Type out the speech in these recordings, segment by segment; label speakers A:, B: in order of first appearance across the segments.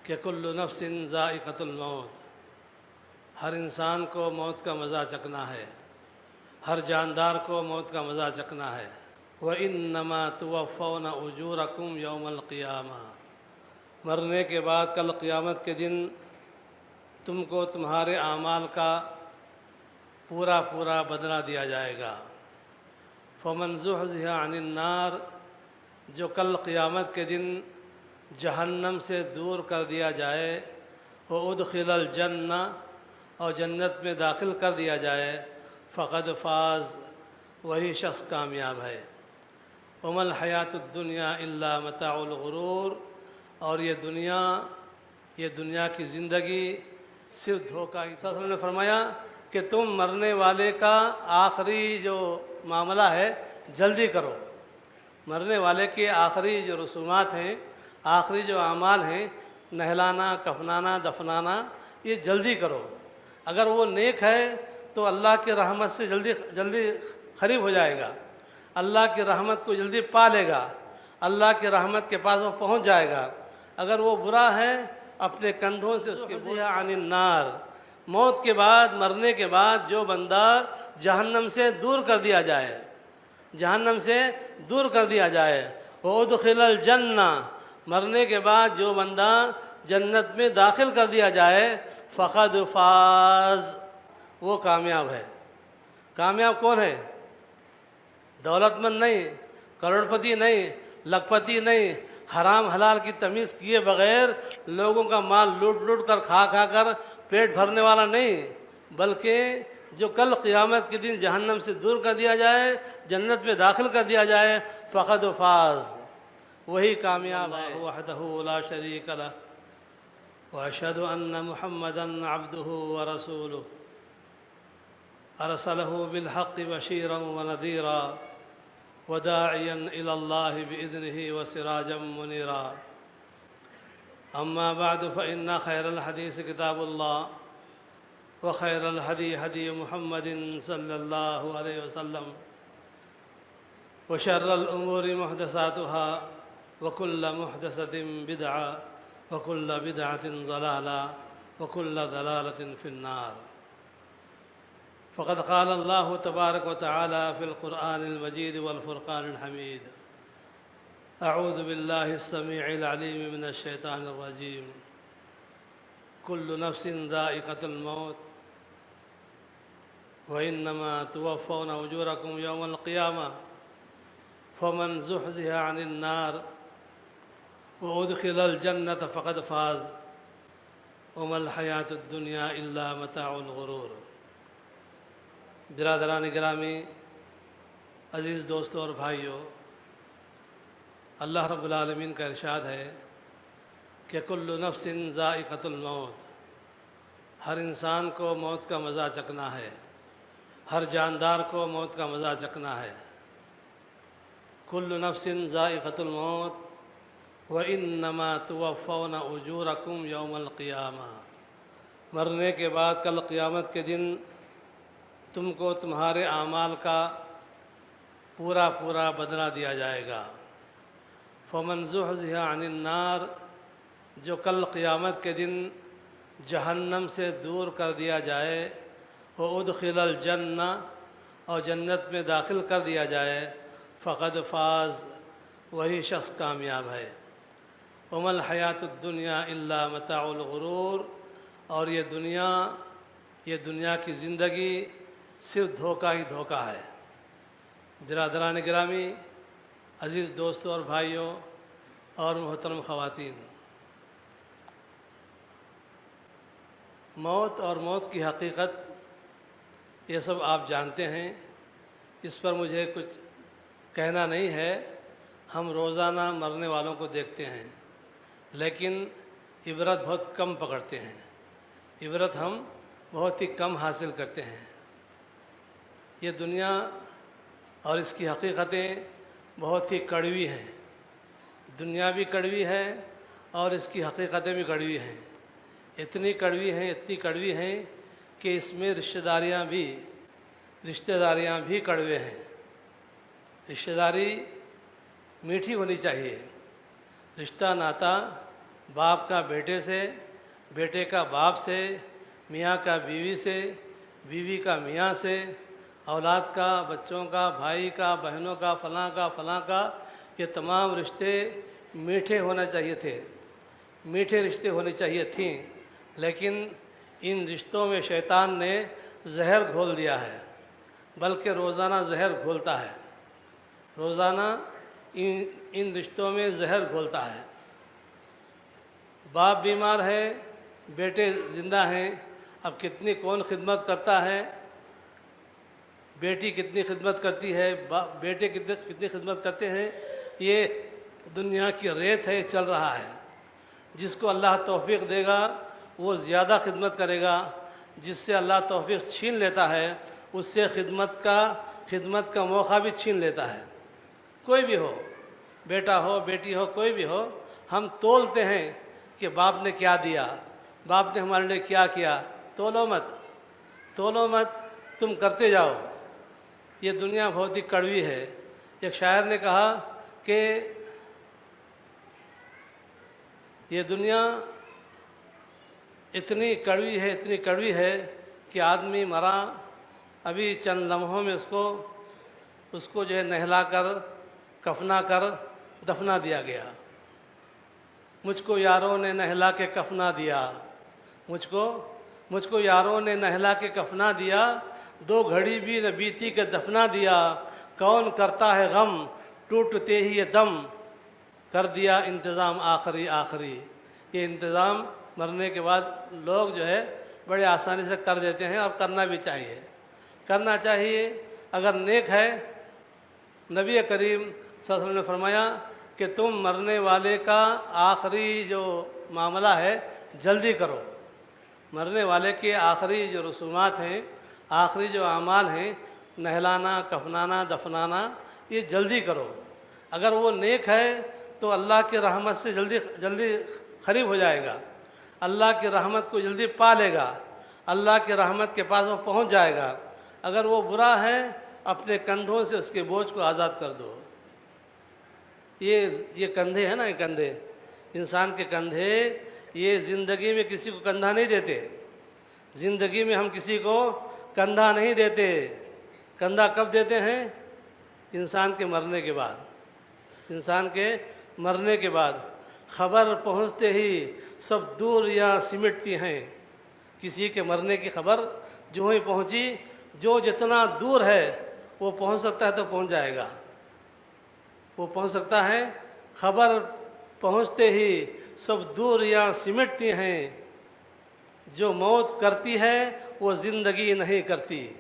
A: کہ کل نفس ذائقۃ الموت، ہر انسان کو موت کا مزہ چکھنا ہے، ہر جاندار کو موت کا مزہ چکھنا ہے۔ وَإِنَّمَا تُوَفَّوْنَ أُجُورَكُمْ يَوْمَ الْقِيَامَةِ، مرنے کے بعد کل قیامت کے دن تم کو تمہارے اعمال کا پورا پورا بدلہ دیا جائے گا۔ فَمَنْ زُحْزِحَ عَنِ النَّارِ، جو کل قیامت کے دن جہنم سے دور کر دیا جائے، وَأُدْخِلَ الْجَنَّةَ، اور جنت میں داخل کر دیا جائے، فقد فاز، وہی شخص کامیاب ہے۔ وَمَا الْحَيَاةُ الدُّنْيَا إِلَّا مَتَاعُ الْغُرُورِ، اور یہ دنیا کی زندگی صرف دھوکہ ہی۔ صلی اللہ علیہ وسلم نے فرمایا کہ تم مرنے والے کا آخری جو معاملہ ہے جلدی کرو، مرنے والے کے آخری جو رسومات ہیں، آخری جو اعمال ہیں، نہلانا، کفنانا، دفنانا، یہ جلدی کرو۔ اگر وہ نیک ہے تو اللہ کی رحمت سے جلدی قریب ہو جائے گا، اللہ کی رحمت کو جلدی پا لے گا، اللہ کی رحمت کے پاس وہ پہنچ جائے گا۔ اگر وہ برا ہے اپنے کندھوں سے اس کے بوجھ عن النار، موت کے بعد، مرنے کے بعد جو بندہ جہنم سے دور کر دیا جائے، جہنم سے دور کر دیا جائے، وَأُدْخِلَ الْجَنَّةَ، مرنے کے بعد جو بندہ جنت میں داخل کر دیا جائے، فقد فاز، وہ کامیاب ہے۔ کامیاب کون ہے؟ دولت مند نہیں، کروڑ پتی نہیں، لاکھ پتی نہیں، حرام حلال کی تمیز کیے بغیر لوگوں کا مال لوٹ کر کھا کر پیٹ بھرنے والا نہیں، بلکہ جو کل قیامت کے دن جہنم سے دور کر دیا جائے، جنت میں داخل کر دیا جائے، فقد فاز، وہی کامیاب ہے۔ وحدہ لا شریک لہ، واشہد ان محمدا عبدہ ورسولہ، ارسلہ بالحق بشیرا ونذیرا وداعیا الی اللہ باذنہ وسراجا منیرا۔ اما بعد فإن خیر الحدیث کتاب اللہ، وخیر الہدی ہدی محمد صلی اللہ علیہ وسلم، وشر الامور محدثاتها، وكل محدثة بدعة، وكل بدعة ضلالة، وكل ضلالة في النار۔ فقد قال الله تبارك وتعالى في القرآن المجيد والفرقان الحميد: أعوذ بالله السميع العليم من الشيطان الرجيم، كل نفس ذائقة الموت وإنما توفون أجوركم يوم القيامة فمن زحزح عن النار وأدخل الجنة فقد فاز وما الحياة الدنيا إلا متاع الغرور۔ برادران گرامی، عزیز دوستوں اور بھائیوں، اللہ رب العالمین کا ارشاد ہے کہ کل نفس ذائقۃ الموت، ہر انسان کو موت کا مزہ چکھنا ہے، ہر جاندار کو موت کا مزہ چکھنا ہے۔ کل نفس ذائقۃ الموت وَإِنَّمَا تُوَفَّوْنَ أُجُورَكُمْ يَوْمَ الْقِيَامَةِ، مرنے کے بعد کل قیامت کے دن تم کو تمہارے اعمال کا پورا پورا بدلہ دیا جائے گا۔ فَمَنْ زُحْزِحَ عَنِ النَّارِ، جو کل قیامت کے دن جہنم سے دور کر دیا جائے، وَأُدْخِلَ الْجَنَّةَ، اور جنت میں داخل کر دیا جائے، فقد فاز، وہی شخص کامیاب ہے۔ وَمَا الْحَيَاةُ الدُّنْيَا إِلَّا مَتَاعُ الْغُرُورِ، اور یہ دنیا کی زندگی صرف دھوکہ ہی دھوکہ ہے۔ برادران گرامی، عزیز دوستوں اور بھائیوں اور محترم خواتین، موت اور موت کی حقیقت یہ سب آپ جانتے ہیں، اس پر مجھے کچھ کہنا نہیں ہے۔ ہم روزانہ مرنے والوں کو دیکھتے ہیں، لیکن عبرت بہت کم پکڑتے ہیں، عبرت ہم بہت ہی کم حاصل کرتے ہیں۔ یہ دنیا اور اس کی حقیقتیں بہت ہی کڑوی ہیں، دنیا بھی کڑوی ہے اور اس کی حقیقتیں بھی کڑوی ہیں۔ اتنی کڑوی ہیں کہ اس میں رشتہ داریاں بھی کڑوے ہیں۔ رشتہ داری میٹھی ہونی چاہیے، رشتہ ناتا باپ کا بیٹے سے، بیٹے کا باپ سے، میاں کا بیوی سے، بیوی کا میاں سے، اولاد کا، بچوں کا، بھائی کا، بہنوں کا، فلاں کا فلاں کا، یہ تمام رشتے میٹھے ہونا چاہیے تھے، میٹھے رشتے ہونے چاہیے تھیں، لیکن ان رشتوں میں شیطان نے زہر گھول دیا ہے، بلکہ روزانہ زہر گھولتا ہے، روزانہ ان رشتوں میں زہر گھولتا ہے۔ باپ بیمار ہے، بیٹے زندہ ہیں، اب کتنی کون خدمت کرتا ہے، بیٹی کتنی خدمت کرتی ہے، بیٹے کتنی خدمت کرتے ہیں، یہ دنیا کی ریت ہے، چل رہا ہے۔ جس کو اللہ توفیق دے گا وہ زیادہ خدمت کرے گا، جس سے اللہ توفیق چھین لیتا ہے اس سے خدمت کا موقع بھی چھین لیتا ہے۔ کوئی بھی ہو، بیٹا ہو، بیٹی ہو، کوئی بھی ہو، ہم تولتے ہیں کہ باپ نے کیا دیا، باپ نے ہمارے لیے کیا کیا۔ تولو مت، تم کرتے جاؤ۔ یہ دنیا بہت ہی کڑوی ہے۔ ایک شاعر نے کہا کہ یہ دنیا اتنی کڑوی ہے کہ آدمی مرا، ابھی چند لمحوں میں اس کو جو ہے نہلا کر، کفنا کر دفنا دیا گیا۔ مجھ کو یاروں نے نہلا کے کفنا دیا، مجھ کو یاروں نے نہلا کے کفنا دیا، 2 گھڑی بھی نہ بیتی کے دفنا دیا، کون کرتا ہے غم ٹوٹتے ہی یہ دم، کر دیا انتظام آخری۔ یہ انتظام مرنے کے بعد لوگ جو ہے بڑے آسانی سے کر دیتے ہیں، اور کرنا بھی چاہیے اگر نیک ہے۔ نبی کریم صلی اللہ علیہ وسلم نے فرمایا کہ تم مرنے والے کا آخری جو معاملہ ہے جلدی کرو، مرنے والے کے آخری جو رسومات ہیں، آخری جو اعمال ہیں، نہلانا، کفنانا، دفنانا، یہ جلدی کرو۔ اگر وہ نیک ہے تو اللہ کی رحمت سے جلدی قریب ہو جائے گا، اللہ کی رحمت کو جلدی پا لے گا، اللہ کی رحمت کے پاس وہ پہنچ جائے گا۔ اگر وہ برا ہے اپنے کندھوں سے اس کے بوجھ کو آزاد کر دو۔ یہ کندھے ہیں نا، یہ کندھے، انسان کے کندھے، یہ زندگی میں کسی کو کندھا نہیں دیتے، زندگی میں ہم کسی کو کندھا نہیں دیتے۔ کندھا کب دیتے ہیں؟ انسان کے مرنے کے بعد خبر پہنچتے ہی سب دور یہاں سمٹتی ہیں۔ کسی کے مرنے کی خبر جو ہی پہنچی، جو جتنا دور ہے وہ پہنچ سکتا ہے تو پہنچ جائے گا، وہ پہنچ سکتا ہے۔ خبر پہنچتے ہی سب دور یہاں سمٹتی ہیں، جو موت کرتی ہے وہ زندگی نہیں کرتی۔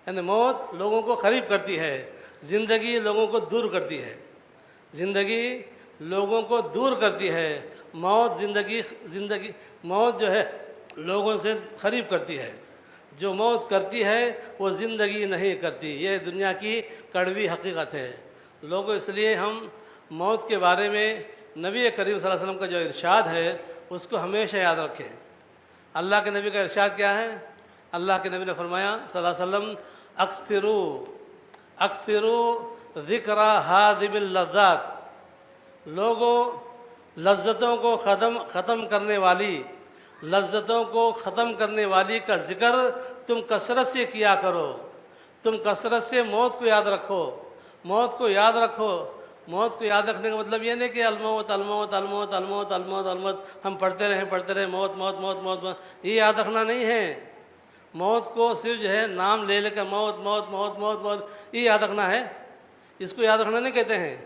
A: یعنی موت لوگوں کو قریب کرتی ہے، زندگی لوگوں کو دور کرتی ہے، زندگی لوگوں کو دور کرتی ہے، موت جو ہے لوگوں سے قریب کرتی ہے، جو موت کرتی ہے وہ زندگی نہیں کرتی۔ یہ دنیا کی کڑوی حقیقت ہے۔ لوگوں، اس لیے ہم موت کے بارے میں نبی کریم صلی اللہ علیہ وسلم کا جو ارشاد ہے اس کو ہمیشہ یاد رکھیں۔ اللہ کے نبی کا ارشاد کیا ہے؟ اللہ کے نبی نے فرمایا صلی اللہ علیہ وسلم، اکثروا ذکر ہادم اللذات، لوگوں لذتوں کو ختم کرنے والی کا ذکر تم کثرت سے کیا کرو، تم کثرت سے موت کو یاد رکھو، موت کو یاد رکھنے کا مطلب یہ نہیں کہ الموت الموت الموت الموت الموت الموت ہم پڑھتے رہے موت موت موت موت موت، یہ یاد رکھنا نہیں ہے۔ موت کو صرف جو ہے نام لے کر موت موت موت موت موت یہ یاد رکھنا ہے، اس کو یاد رکھنا نہیں کہتے ہیں۔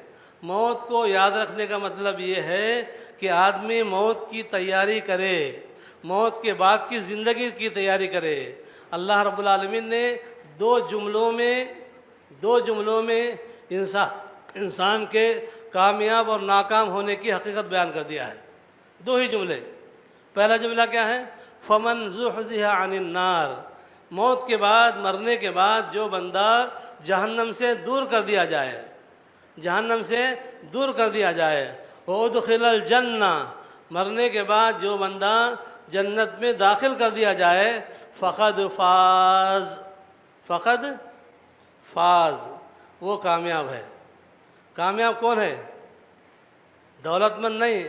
A: موت کو یاد رکھنے کا مطلب یہ ہے کہ آدمی موت کی تیاری کرے، موت کے بعد کی زندگی کی تیاری کرے۔ اللہ رب العالمین نے دو جملوں میں انسان کے کامیاب اور ناکام ہونے کی حقیقت بیان کر دیا ہے، 2 ہی جملے۔ پہلا جملہ کیا ہے؟ فمن زحزح عن النار، موت کے بعد، مرنے کے بعد جو بندہ جہنم سے دور کر دیا جائے، وادخل الجنہ، مرنے کے بعد جو بندہ جنت میں داخل کر دیا جائے، فقد فاز، وہ کامیاب ہے۔ کامیاب کون ہے؟ دولت مند نہیں،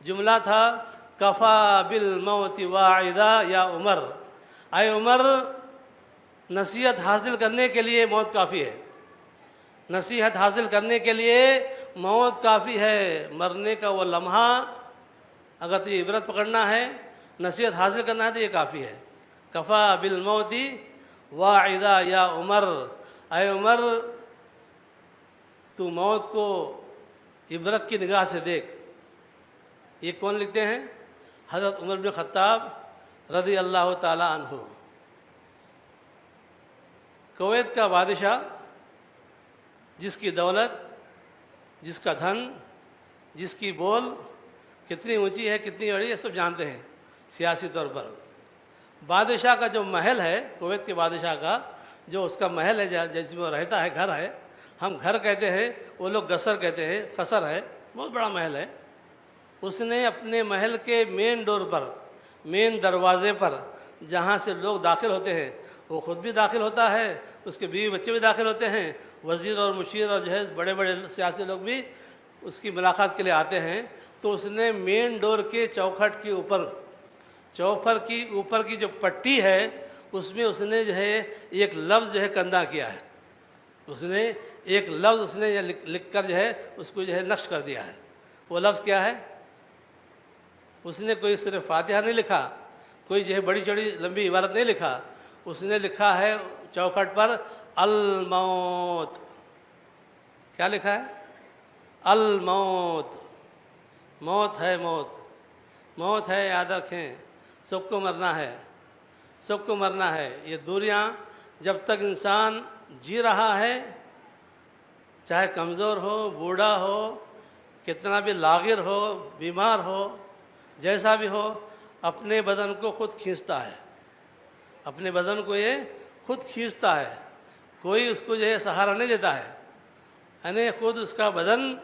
A: جملہ تھا کفا بالموت واعدا یا عمر، اے عمر نصیحت حاصل کرنے کے لیے موت کافی ہے، نصیحت حاصل کرنے کے لیے موت کافی ہے۔ مرنے کا وہ لمحہ اگر تو یہ عبرت پکڑنا ہے، نصیحت حاصل کرنا ہے تو یہ کافی ہے۔ کفا بالموت واعدا یا عمر، اے عمر تو موت کو عبرت کی نگاہ سے دیکھ۔ یہ کون لکھتے ہیں؟ حضرت عمر بن خطاب رضی اللہ تعالی عنہ، کویت کا بادشاہ، جس کی دولت، جس کا دھن، جس کی بول کتنی اونچی ہے کتنی بڑی ہے سب جانتے ہیں سیاسی طور پر۔ بادشاہ کا جو محل ہے، کویت کے بادشاہ کا جو اس کا محل ہے جس میں وہ رہتا ہے، گھر ہے، ہم گھر کہتے ہیں، وہ لوگ گسر کہتے ہیں، قصر ہے، بہت بڑا محل ہے۔ اس نے اپنے محل کے مین ڈور پر، مین دروازے پر جہاں سے لوگ داخل ہوتے ہیں، وہ خود بھی داخل ہوتا ہے، اس کے بیوی بچے بھی داخل ہوتے ہیں، وزیر اور مشیر اور جو ہے بڑے بڑے سیاسی لوگ بھی اس کی ملاقات کے لیے آتے ہیں۔ تو اس نے مین ڈور کے چوکھٹ کے اوپر، چوپر کی اوپر کی جو پٹی ہے اس میں اس نے جو ہے ایک لفظ جو ہے کندہ کیا ہے، اس نے ایک لفظ اس نے لکھ کر جو ہے اس کو جو ہے نقش کر دیا ہے۔ وہ لفظ کیا ہے؟ اس نے کوئی صرف فاتحہ نہیں لکھا، کوئی جو ہے بڑی چوڑی لمبی عبارت نہیں لکھا، اس نے لکھا ہے چوکھٹ پر الموت۔ کیا لکھا ہے؟ الموت، موت ہے، موت، موت ہے، یاد رکھیں، سب کو مرنا ہے، سب کو مرنا ہے۔ یہ دوریاں جب تک انسان جی رہا ہے، چاہے کمزور ہو، بوڑھا ہو، کتنا بھی لاغر ہو، بیمار ہو، جیسا بھی ہو، اپنے بدن کو خود کھینچتا ہے، اپنے بدن کو یہ خود کھینچتا ہے، کوئی اس کو جو ہے سہارا نہیں دیتا ہے، یعنی خود اس کا بدن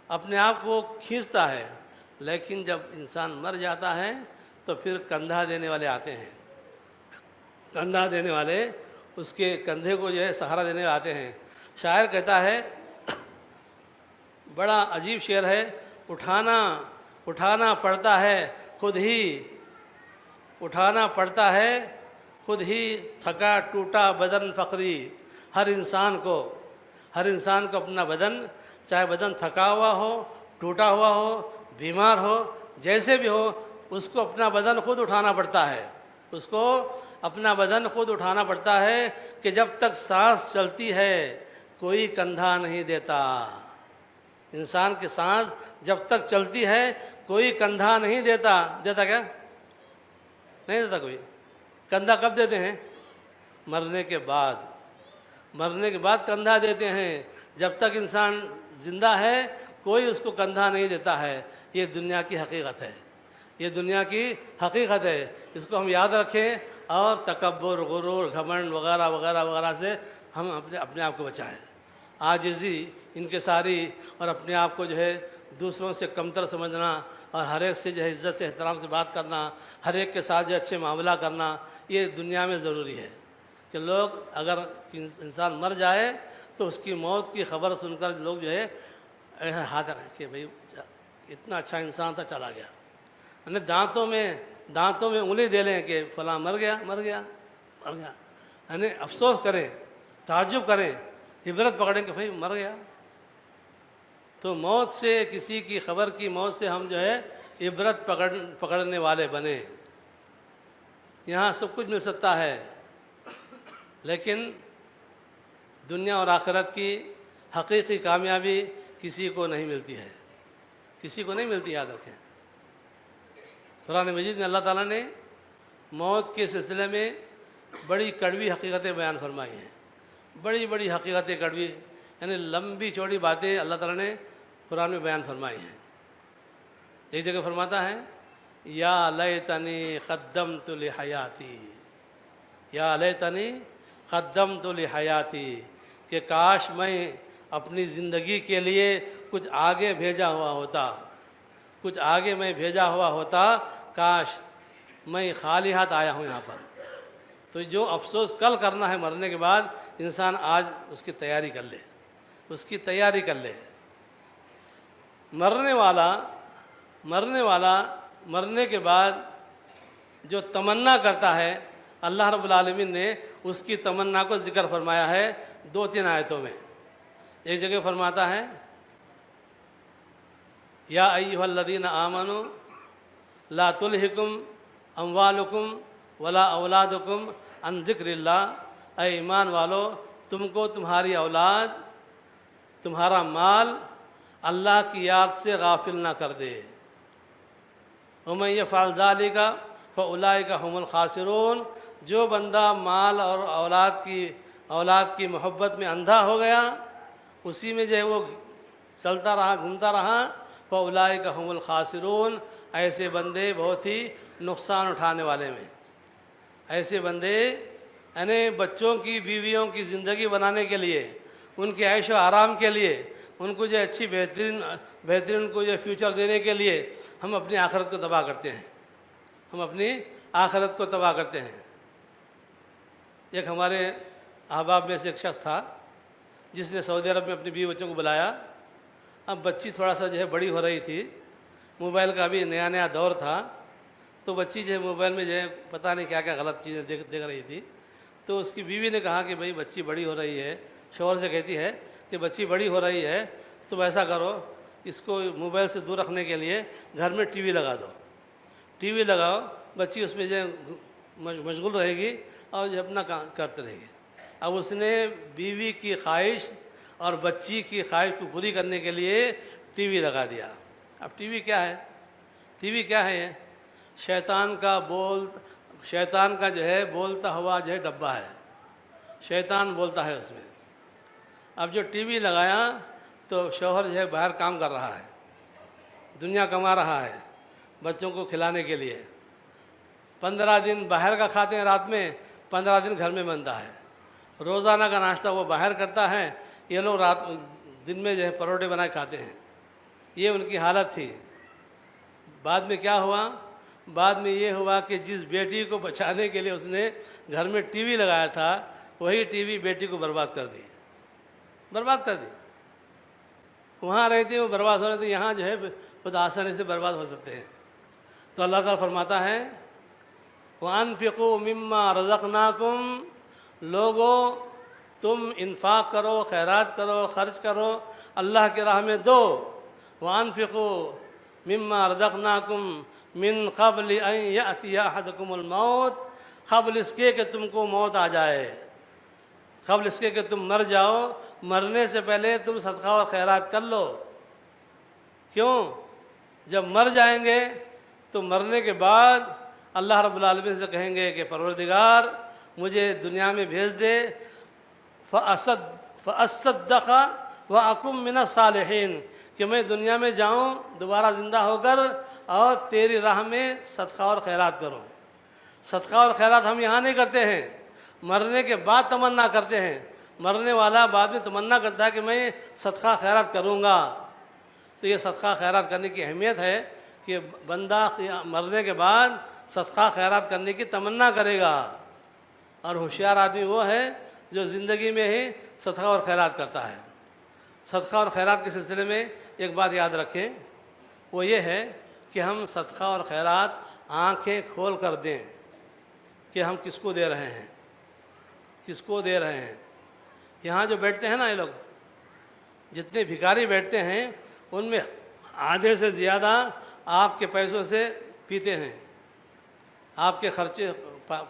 A: اپنے آپ کو کھینچتا ہے۔ لیکن جب انسان مر جاتا ہے تو پھر کندھا دینے والے آتے ہیں، کندھا دینے والے اس کے کندھے کو جو ہے سہارا دینے والے آتے ہیں۔ شاعر کہتا ہے، بڑا عجیب شعر ہے، اٹھانا پڑتا ہے خود ہی، اٹھانا پڑتا ہے خود ہی، تھکا ٹوٹا بدن فقری۔ ہر انسان کو اپنا بدن، چاہے بدن تھکا ہوا ہو، ٹوٹا ہوا ہو، بیمار ہو، جیسے بھی ہو، اس کو اپنا بدن خود اٹھانا پڑتا ہے، اس کو اپنا بدن خود اٹھانا پڑتا ہے کہ جب تک سانس چلتی ہے کوئی کندھا نہیں دیتا۔ انسان کی سانس جب تک چلتی ہے کوئی کندھا نہیں دیتا۔ دیتا کیا؟ نہیں دیتا کوئی۔ کندھا کب دیتے ہیں؟ مرنے کے بعد، مرنے کے بعد کندھا دیتے ہیں۔ جب تک انسان زندہ ہے کوئی اس کو کندھا نہیں دیتا ہے۔ یہ دنیا کی حقیقت ہے، یہ دنیا کی حقیقت ہے، اس کو ہم یاد رکھیں اور تکبر، غرور، گھمنڈ وغیرہ وغیرہ وغیرہ سے ہم اپنے آپ کو بچائیں۔ عاجزی، انکساری اور اپنے آپ کو جو ہے دوسروں سے کمتر سمجھنا اور ہر ایک سے جو ہے عزت سے احترام سے بات کرنا، ہر ایک کے ساتھ جو اچھے معاملہ کرنا، یہ دنیا میں ضروری ہے کہ لوگ، اگر انسان مر جائے تو اس کی موت کی خبر سن کر لوگ جو ہے ہاتھ رکھیں کہ بھئی اتنا اچھا انسان تھا چلا گیا، یعنی دانتوں میں انگلی دے لیں کہ فلاں مر گیا، یعنی افسوس کریں، تعجب کریں، عبرت پکڑیں کہ بھئی مر گیا۔ تو موت سے، کسی کی خبر کی موت سے ہم جو ہے عبرت پکڑنے والے بنے۔ یہاں سب کچھ مل سکتا ہے لیکن دنیا اور آخرت کی حقیقی کامیابی کسی کو نہیں ملتی ہے، کسی کو نہیں ملتی، یاد رکھیں۔ قرآن مجید میں اللہ تعالیٰ نے موت کے سلسلے میں بڑی کڑوی حقیقتیں بیان فرمائی ہیں، بڑی بڑی حقیقتیں کڑوی، یعنی لمبی چوڑی باتیں اللہ تعالیٰ نے قرآن میں بیان فرمائی ہیں۔ ایک جگہ فرماتا ہے، یا لیتنی قدمت لحیاتی، یا لیتنی قدمت لحیاتی، کہ کاش میں اپنی زندگی کے لیے کچھ آگے بھیجا ہوا ہوتا، کچھ آگے میں بھیجا ہوا ہوتا، کاش میں خالی ہاتھ آیا ہوں یہاں پر۔ تو جو افسوس کل کرنا ہے مرنے کے بعد، انسان آج اس کی تیاری کر لے، اس کی تیاری کر لے۔ مرنے والا مرنے والا مرنے کے بعد جو تمنا کرتا ہے اللہ رب العالمین نے اس کی تمنا کو ذکر فرمایا ہے 2-3 آیتوں میں۔ ایک جگہ فرماتا ہے یا ایھا الذین آمنوا لا تلہکم اموالکم ولا اولادکم عن ذکر اللہ، اے ایمان والو تم کو تمہاری اولاد تمہارا مال اللہ کی یاد سے غافل نہ کر دے۔ ومن یفعل ذلک فاولئک هم الخاسرون، جو بندہ مال اور اولاد کی محبت میں اندھا ہو گیا، اسی میں جو ہے وہ چلتا رہا گھومتا رہا، فاولئک هم الخاسرون، ایسے بندے بہت ہی نقصان اٹھانے والے میں۔ ایسے بندے یعنی بچوں کی بیویوں کی زندگی بنانے کے لیے، ان کے عیش و آرام کے لیے، ان کو جو اچھی بہترین کو جو فیوچر دینے کے لیے ہم اپنی آخرت کو تباہ کرتے ہیں، ہم اپنی آخرت کو تباہ کرتے ہیں۔ ایک ہمارے احباب میں سے ایک شخص تھا جس نے سعودی عرب میں اپنی بیوی بچوں کو بلایا۔ اب بچی تھوڑا سا جو ہے بڑی ہو رہی تھی، موبائل کا بھی نیا دور تھا، تو بچی جو ہے موبائل میں جو ہے پتہ نہیں کیا کیا غلط چیزیں دیکھ رہی تھی۔ تو اس کی بیوی نے کہا کہ بھئی بچی بڑی ہو رہی ہے، شوہر سے کہتی ہے کہ بچی بڑی ہو رہی ہے تو ایسا کرو، اس کو موبائل سے دور رکھنے کے لیے گھر میں ٹی وی لگا دو، ٹی وی لگاؤ، بچی اس میں جو ہے مشغول رہے گی اور جو اپنا کام کرتے رہے گی۔ اب اس نے بیوی کی خواہش اور بچی کی خواہش کو پوری کرنے کے لیے ٹی وی لگا دیا۔ اب ٹی وی کیا ہے؟ ٹی وی کیا ہے؟ شیطان کا جو ہے بولتا ہوا جو ہے ڈبہ ہے، شیطان بولتا ہے اس میں۔ اب جو ٹی وی لگایا تو شوہر جو ہے باہر کام کر رہا ہے، دنیا کما رہا ہے بچوں کو کھلانے کے لیے، 15 دن باہر کا کھاتے ہیں رات میں، 15 دن گھر میں بنتا ہے، روزانہ کا ناشتہ وہ باہر کرتا ہے، یہ لوگ دن میں جو ہے پروٹھے بنا کے کھاتے ہیں۔ یہ ان کی حالت تھی۔ بعد میں کیا ہوا؟ بعد میں یہ ہوا کہ جس بیٹی کو بچانے کے لیے اس نے گھر میں ٹی وی لگایا تھا، وہی ٹی وی بیٹی کو برباد کر دی، وہاں رہتے وہ برباد ہو رہے تھے، یہاں جو ہے خود آسانی سے برباد ہو سکتے ہیں۔ تو اللہ تعالیٰ فرماتا ہے وَأَنفِقُوا مِمَّا رَزَقْنَاكُمْ، لوگو تم انفاق کرو، خیرات کرو، خرچ کرو، اللہ کی راہ میں دو۔ وَأَنفِقُوا مِمَّا رَزَقْنَاكُمْ مِن قَبْلِ أَن يَأْتِيَ أَحَدَكُمُ الْمَوْتُ، قبل اس کے کہ تم کو موت آ جائے، قبل اس کے کہ تم مر جاؤ، مرنے سے پہلے تم صدقہ اور خیرات کر لو۔ کیوں؟ جب مر جائیں گے تو مرنے کے بعد اللہ رب العالمین سے کہیں گے کہ پروردگار مجھے دنیا میں بھیج دے، فَأَصَّدَّقَ وَأَكُن مِّنَ الصَّالِحِينَ، کہ میں دنیا میں جاؤں دوبارہ زندہ ہو کر اور تیری راہ میں صدقہ اور خیرات کروں۔ صدقہ اور خیرات ہم یہاں نہیں کرتے ہیں، مرنے کے بعد تمنا کرتے ہیں۔ مرنے والا بعد میں تمنا کرتا ہے کہ میں صدقہ خیرات کروں گا۔ تو یہ صدقہ خیرات کرنے کی اہمیت ہے کہ بندہ مرنے کے بعد صدقہ خیرات کرنے کی تمنا کرے گا، اور ہوشیار آدمی وہ ہے جو زندگی میں ہی صدقہ اور خیرات کرتا ہے۔ صدقہ اور خیرات کے سلسلے میں ایک بات یاد رکھیں، وہ یہ ہے کہ ہم صدقہ اور خیرات آنکھیں کھول کر دیں کہ ہم کس کو دے رہے ہیں، کس کو دے رہے ہیں۔ یہاں جو بیٹھتے ہیں نا، یہ لوگ جتنے بھکاری بیٹھتے ہیں ان میں آدھے سے زیادہ آپ کے پیسوں سے پیتے ہیں، آپ کے خرچے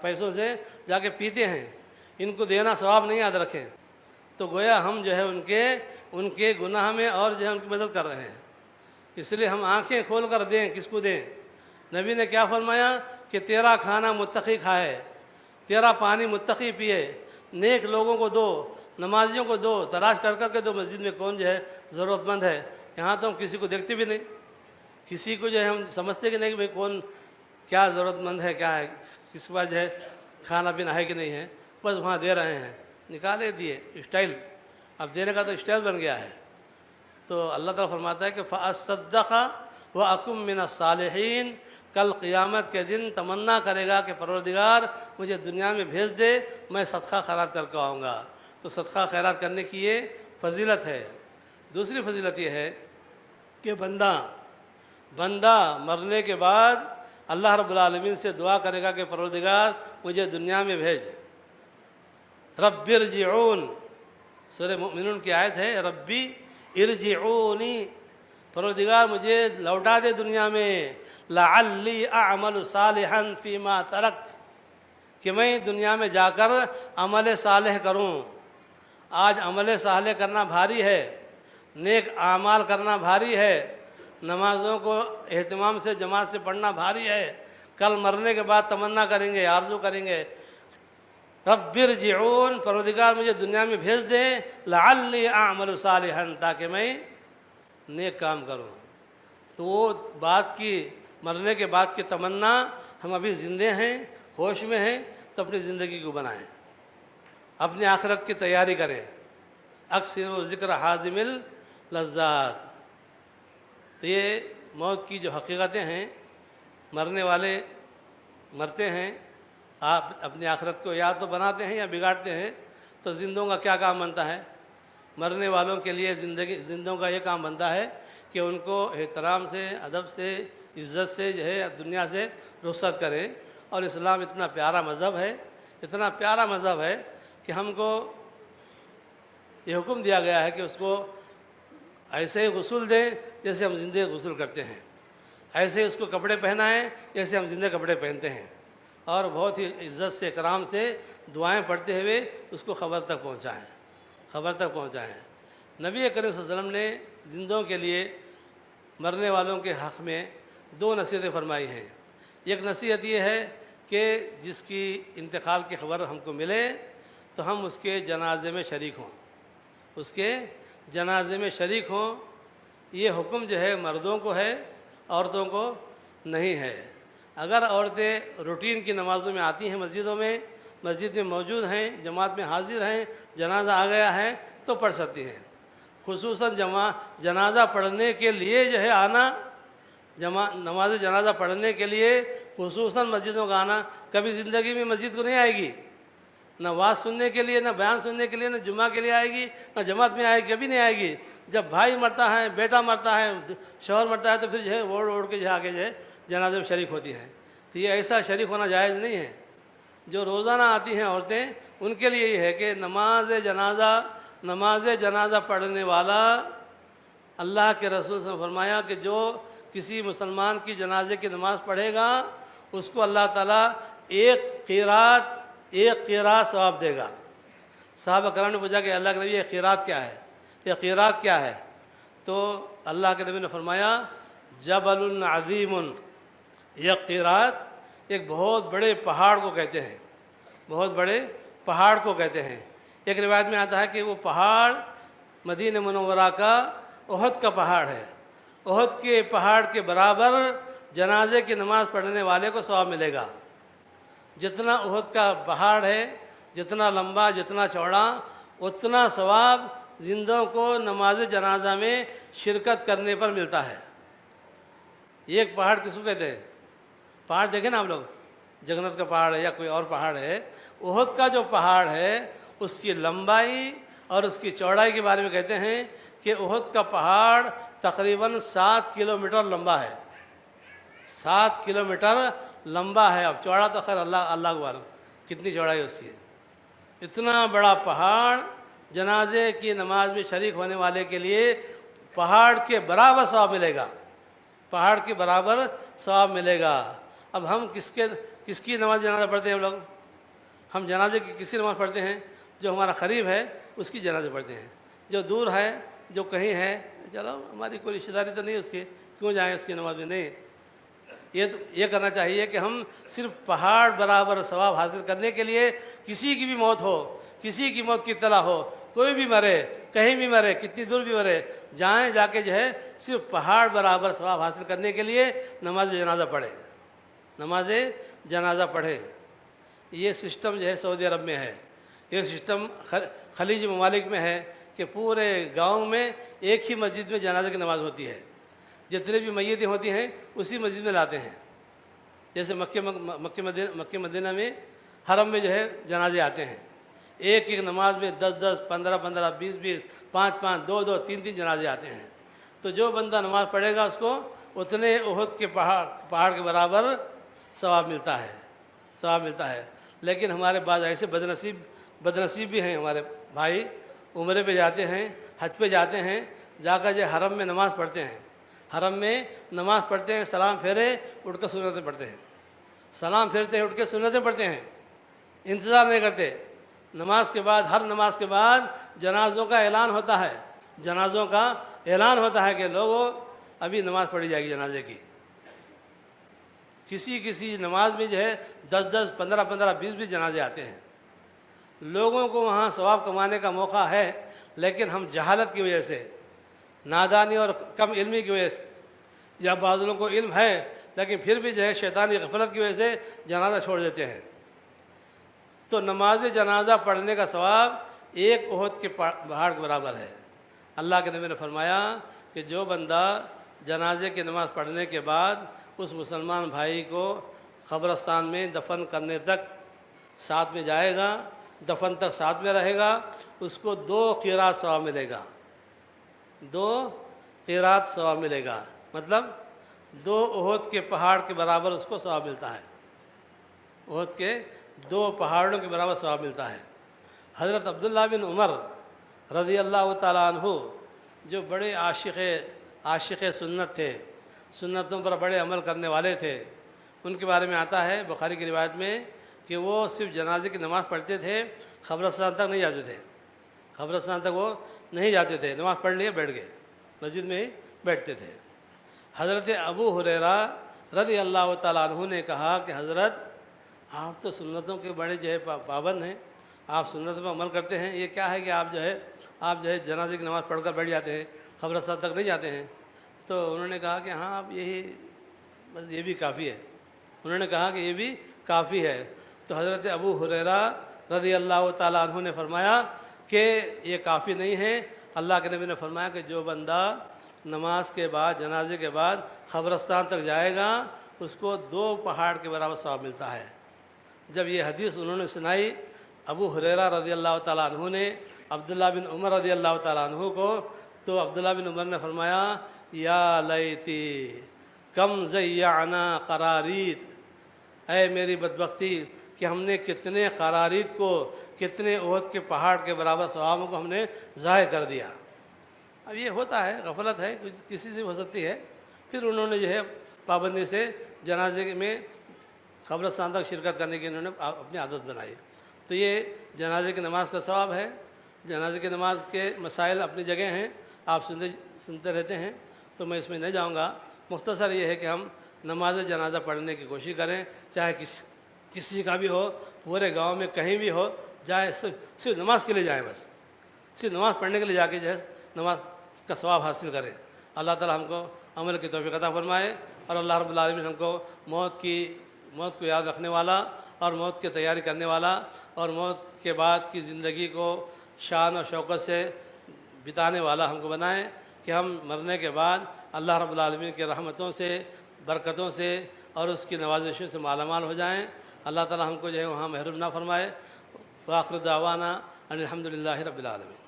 A: پیسوں سے جا کے پیتے ہیں۔ ان کو دینا ثواب نہیں یاد رکھیں، تو گویا ہم جو ہے ان کے گناہ میں اور جو ہے ان کی مدد کر رہے ہیں۔ اس لیے ہم آنکھیں کھول کر دیں، کس کو دیں۔ نبی نے کیا فرمایا کہ تیرا کھانا متقی کھائے، تیرا پانی متقی پیے، نیک لوگوں کو دو، نمازیوں کو دو، تلاش کر کر کے دو مسجد میں کون جو ہے ضرورت مند ہے۔ یہاں تو ہم کسی کو دیکھتے بھی نہیں، کسی کو جو ہے ہم سمجھتے کہ نہیں کہ بھئی کون کیا ضرورت مند ہے، کیا ہے، کس کے پاس جو ہے کھانا پینا ہے کہ نہیں ہے، بس وہاں دے رہے ہیں، نکالے دیے، اسٹائل، اب دینے کا تو اسٹائل بن گیا ہے۔ تو اللہ تعالیٰ فرماتا ہے کہ فَأَصَّدَّقَ وَأَكُن مِّنَ الصَّالِحِينَ، کل قیامت کے دن تمنا کرے گا کہ پروردگار مجھے دنیا میں بھیج دے، میں صدقہ خیرات کر کے آؤں گا۔ تو صدقہ خیرات کرنے کی یہ فضیلت ہے۔ دوسری فضیلت یہ ہے کہ بندہ بندہ مرنے کے بعد اللہ رب العالمین سے دعا کرے گا کہ پروردگار مجھے دنیا میں بھیج۔ رب ارجعون، سورہ مومنون کی آیت ہے، ربی ارجعونی، پروردگار مجھے لوٹا دے دنیا میں، لعلی اعمل صالحا فیما ترکت، کہ میں دنیا میں جا کر عمل صالح کروں۔ آج عمل صالح کرنا بھاری ہے، نیک اعمال کرنا بھاری ہے، نمازوں کو اہتمام سے جماعت سے پڑھنا بھاری ہے۔ کل مرنے کے بعد تمنا کریں گے، آرزو کریں گے، رب ارجعون، پروردگار مجھے دنیا میں بھیج دے، لعلی اعمل صالحا، تاکہ میں نیک کام کروں۔ تو وہ بات کی، مرنے کے بعد کی تمنا، ہم ابھی زندے ہیں، ہوش میں ہیں، تو اپنی زندگی کو بنائیں، اپنی آخرت کی تیاری کریں۔ اکثر ذکر حازم اللذات، تو یہ موت کی جو حقیقتیں ہیں، مرنے والے مرتے ہیں، آپ اپنی آخرت کو یا تو بناتے ہیں یا بگاڑتے ہیں۔ تو زندوں کا کیا کام بنتا ہے؟ مرنے والوں کے لیے زندوں کا یہ کام بنتا ہے کہ ان کو احترام سے، ادب سے، عزت سے جو ہے دنیا سے رخصت کریں۔ اور اسلام اتنا پیارا مذہب ہے، اتنا پیارا مذہب ہے کہ ہم کو یہ حکم دیا گیا ہے کہ اس کو ایسے ہی غسل دیں جیسے ہم زندے غسل کرتے ہیں، ایسے اس کو کپڑے پہنائیں جیسے ہم زندے کپڑے پہنتے ہیں، اور بہت ہی عزت سے، کرام سے دعائیں پڑھتے ہوئے اس کو خبر تک پہنچائیں، خبر تک پہنچائیں۔ نبی کریم صلی اللہ علیہ وسلم نے زندوں کے لیے، مرنے والوں کے حق میں 2 نصیحتیں فرمائی ہیں۔ ایک نصیحت یہ ہے کہ جس کی انتقال کی خبر ہم کو ملے تو ہم اس کے جنازے میں شریک ہوں، اس کے جنازے میں شریک ہوں۔ یہ حکم جو ہے مردوں کو ہے، عورتوں کو نہیں ہے۔ اگر عورتیں روٹین کی نمازوں میں آتی ہیں، مسجدوں میں، مسجد میں موجود ہیں، جماعت میں حاضر ہیں، جنازہ آ گیا ہے تو پڑھ سکتی ہیں۔ خصوصاً جنازہ پڑھنے کے لیے جو ہے آنا، نماز جنازہ پڑھنے کے لیے خصوصاً مسجدوں کا آنا، کبھی زندگی میں مسجد کو نہیں آئے گی، نہ واز سننے کے لیے، نہ بیان سننے کے لیے، نہ جمعہ کے لیے آئے گی، نہ جماعت میں آئے گی، کبھی نہیں آئے گی۔ جب بھائی مرتا ہے، بیٹا مرتا ہے، شوہر مرتا ہے، تو پھر جو ہے اوڑھ کے جو آگے جو ہے جنازے میں شریک ہوتی ہیں۔ تو یہ ایسا شریک ہونا جائز نہیں ہے۔ جو روزانہ آتی ہیں عورتیں، ان کے لیے یہ ہے کہ نماز جنازہ پڑھنے والا، اللہ کے رسول صلی اللہ علیہ وسلم نے فرمایا کہ جو کسی مسلمان کی جنازے کی نماز پڑھے گا، اس کو اللہ تعالیٰ ایک قیرات ثواب دے گا۔ صحابہ کرام نے پوچھا کہ اللہ کے نبی یہ قیرات کیا ہے؟ یہ قیرات کیا ہے؟ تو اللہ کے نبی نے فرمایا جبل عظیم، یہ قیرات ایک بہت بڑے پہاڑ کو کہتے ہیں، بہت بڑے پہاڑ کو کہتے ہیں۔ ایک روایت میں آتا ہے کہ وہ پہاڑ مدینہ منورہ کا احد کا پہاڑ ہے، احد کے پہاڑ کے برابر جنازے کی نماز پڑھنے والے کو ثواب ملے گا۔ جتنا احد کا پہاڑ ہے، جتنا لمبا، جتنا چوڑا، اتنا ثواب زندوں کو نماز جنازہ میں شرکت کرنے پر ملتا ہے۔ ایک پہاڑ کس کو کہتے ہیں؟ پہاڑ دیکھیں نا آپ لوگ، جگنت کا پہاڑ ہے یا کوئی اور پہاڑ ہے، احد کا جو پہاڑ ہے اس کی لمبائی اور اس کی چوڑائی کے بارے میں کہتے ہیں کہ احد کا پہاڑ تقریباً 7 کلومیٹر لمبا ہے، 7 کلومیٹر لمبا ہے۔ اب چوڑا تو خیر اللہ کو معلوم کتنی چوڑائی اس کی ہے۔ اتنا بڑا پہاڑ جنازے کی نماز میں شریک ہونے والے کے لیے پہاڑ کے برابر ثواب ملے گا، پہاڑ کے برابر ثواب ملے گا۔ اب ہم کس کی نماز جنازہ پڑھتے ہیں؟ ہم لوگ، ہم جنازے کی کس کی نماز پڑھتے ہیں؟ جو ہمارا قریب ہے اس کی جنازے پڑھتے ہیں، جو دور ہے، جو کہیں ہے، چلو ہماری کوئی رشتہ داری تو نہیں اس کی، کیوں جائیں اس کی نماز میں؟ نہیں، یہ کرنا چاہیے کہ ہم صرف پہاڑ برابر ثواب حاصل کرنے کے لیے، کسی کی بھی موت ہو، کسی کی موت کی اطلاع ہو، کوئی بھی مرے، کہیں بھی مرے، کتنی دور بھی مرے، جائیں، جا کے جو ہے صرف پہاڑ برابر ثواب حاصل کرنے کے لیے نماز جنازہ پڑھیں، نماز جنازہ پڑھیں۔ یہ سسٹم جو ہے سعودی عرب میں ہے، یہ سسٹم خلیجی ممالک میں ہے کہ پورے گاؤں میں ایک ہی مسجد میں جنازے کی نماز ہوتی ہے، جتنے بھی میتیں ہوتی ہیں اسی مسجد میں لاتے ہیں۔ جیسے مکہ مدینہ میں حرم میں جو ہے جنازے آتے ہیں، ایک نماز میں 10 15 20 5 2 3 جنازے آتے ہیں۔ تو جو بندہ نماز پڑھے گا اس کو اتنے احد کے پہاڑ کے برابر ثواب ملتا ہے لیکن ہمارے بعض ایسے بدنصیب بھی ہیں ہمارے بھائی، عمرے پہ جاتے ہیں، حج پہ جاتے ہیں، جا کر جو حرم میں نماز پڑھتے ہیں، حرم میں نماز پڑھتے ہیں، سلام پھیرے اٹھ کر سنتیں پڑھتے ہیں، سلام پھیرتے ہیں اٹھ کے سنتیں پڑھتے ہیں، انتظار نہیں کرتے۔ نماز کے بعد، ہر نماز کے بعد جنازوں کا اعلان ہوتا ہے کہ لوگوں ابھی نماز پڑھی جائے گی جنازے کی۔ کسی نماز میں جو ہے 10 15 20 جنازے آتے ہیں۔ لوگوں کو وہاں ثواب کمانے کا موقع ہے، لیکن ہم جہالت کی وجہ سے، نادانی اور کم علمی کی وجہ سے، یا بعض لوگوں کو علم ہے لیکن پھر بھی جو ہے شیطانی غفلت کی وجہ سے جنازہ چھوڑ دیتے ہیں۔ تو نماز جنازہ پڑھنے کا ثواب ایک احد کے پہاڑ کے برابر ہے۔ اللہ کے نبی نے فرمایا کہ جو بندہ جنازے کی نماز پڑھنے کے بعد اس مسلمان بھائی کو قبرستان میں دفن کرنے تک ساتھ میں جائے گا، دفن تک ساتھ میں رہے گا، اس کو 2 قیرات ثواب ملے گا، 2 قیرات ثواب ملے گا، مطلب 2 احد کے پہاڑ کے برابر اس کو ثواب ملتا ہے، احد کے 2 پہاڑوں کے برابر ثواب ملتا ہے۔ حضرت عبداللہ بن عمر رضی اللہ تعالیٰ عنہ جو بڑے عاشق سنت تھے، سنتوں پر بڑے عمل کرنے والے تھے، ان کے بارے میں آتا ہے بخاری کی روایت میں کہ وہ صرف جنازے کی نماز پڑھتے تھے، قبرستان تک نہیں جاتے تھے، قبرستان تک وہ نہیں جاتے تھے، نماز پڑھ لیے بیٹھ گئے، مسجد میں ہی بیٹھتے تھے۔ حضرت ابو ہریرہ رضی اللہ تعالیٰ عنہ نے کہا کہ حضرت آپ تو سنتوں کے بڑے جو ہے پابند ہیں، آپ سنت پر عمل کرتے ہیں، یہ کیا ہے کہ آپ جو ہے جنازے کی نماز پڑھ کر بیٹھ جاتے ہیں، قبرستان تک نہیں جاتے ہیں؟ تو انہوں نے کہا کہ ہاں اب بس یہ بھی کافی ہے، انہوں نے کہا کہ یہ بھی کافی ہے۔ تو حضرت ابو ہریرہ رضی اللہ تعالیٰ عنہ نے فرمایا کہ یہ کافی نہیں ہے۔ اللہ کے نبی نے فرمایا کہ جو بندہ نماز کے بعد، جنازے کے بعد قبرستان تک جائے گا، اس کو 2 پہاڑ کے برابر ثواب ملتا ہے۔ جب یہ حدیث انہوں نے سنائی ابو ہریرہ رضی اللہ تعالیٰ عنہ نے عبداللہ بن عمر رضی اللہ تعالیٰ عنہ کو، تو عبداللہ بن عمر نے فرمایا یا لیتی کم ضیعنا قراریت، اے میری بدبختی کہ ہم نے کتنے قراریت کو، کتنے احد کے پہاڑ کے برابر ثوابوں کو ہم نے ضائع کر دیا۔ اب یہ ہوتا ہے، غفلت ہے، کسی سے ہو سکتی ہے۔ پھر انہوں نے جو ہے پابندی سے جنازے میں قبرستان تک شرکت کرنے کی انہوں نے اپنی عادت بنائی۔ تو یہ جنازے کی نماز کا ثواب ہے۔ جنازے کی نماز کے مسائل اپنی جگہ ہیں، آپ سنتے رہتے ہیں، تو میں اس میں نہیں جاؤں گا۔ مختصر یہ ہے کہ ہم نماز جنازہ پڑھنے کی کوشش کریں، چاہے کسی کا بھی ہو، پورے گاؤں میں کہیں بھی ہو جائے، صرف نماز کے لیے جائیں، بس صرف نماز پڑھنے کے لیے جا کے جو ہے نماز کا ثواب حاصل کریں۔ اللہ تعالیٰ ہم کو عمل کی توفیق عطا فرمائے، اور اللہ رب العالمین ہم کو موت کو یاد رکھنے والا، اور موت کی تیاری کرنے والا، اور موت کے بعد کی زندگی کو شان اور شوکت سے بتانے والا ہم کو بنائے، کہ ہم مرنے کے بعد اللہ رب العالمین کی رحمتوں سے، برکتوں سے اور اس کی نوازشوں سے مالا مال ہو جائیں۔ اللہ تعالیٰ ہم کو جو ہے وہاں محروم نہ فرمائے۔ وآخر دعوانا ان الحمد للہ رب العالمین۔